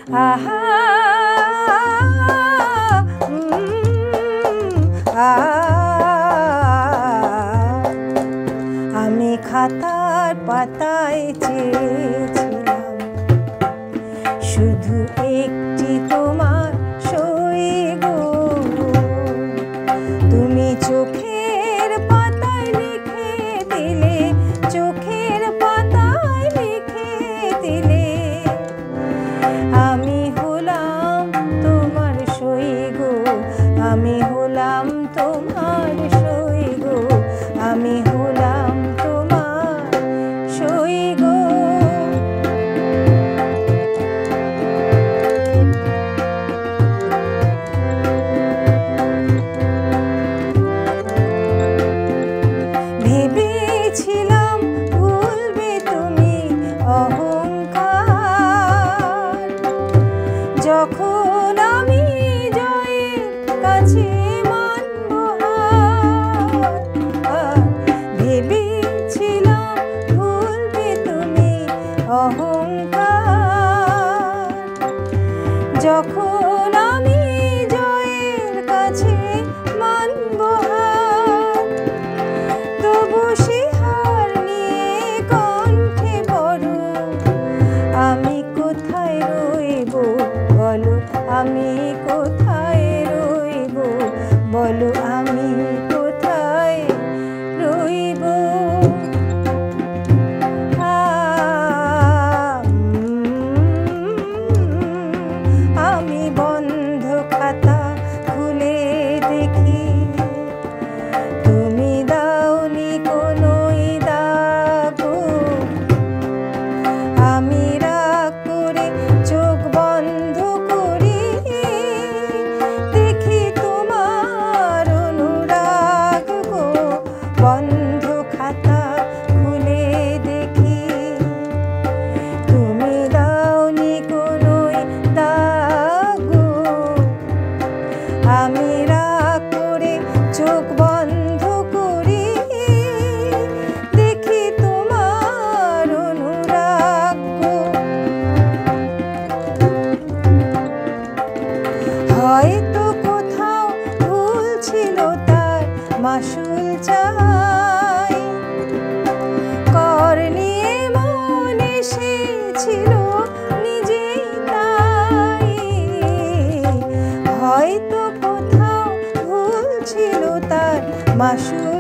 আহা আমি খাতার পাতায় চেয়েছিলাম শুধু একটি তোমার সই গো, তুমি চোখের পাতায় লিখে দিলে, চোখের পাতায় লিখে দিলে, আমি হলাম তোমার সই গো, আমি হলাম তোমার সই গো, আমি হলাম তোমার সই গো। ভেবেছিলাম ভুলবে তুমি অহংকার, যখন আমি জয়ের কাছে মানব হার। ভেবেছিলাম ভুলবে তুমি অহংকার, যখন আমি জয়ের কাছে মানব হার। তবু সে হার নিয়ে কণ্ঠে বড়, আমি কোথায় রইব বলো, আমি কোথায় রইব বলো, আমি কোথায় রইব। আমি বন্ধ খাতা খুলে দেখি, তুমি দাওনি কোনো দাগ, আমি রাগ করে চোখ বন্ধ করি, দেখি তোমার অনুরাগ গো। বন্ধ খাতা খুলে দেখি, তুমি দাওনি কোনো দাগ, আমি রাগ করে চোখ বন্ধ করি, দেখি তোমার অনুরাগ গো। হয়তো কোথাও ভুল ছিল তার মাসুল চাই, কর নিয়ে মন এসেছিল নিজেই তাই। হয়তো কোথাও ভুল ছিল তার মাসুল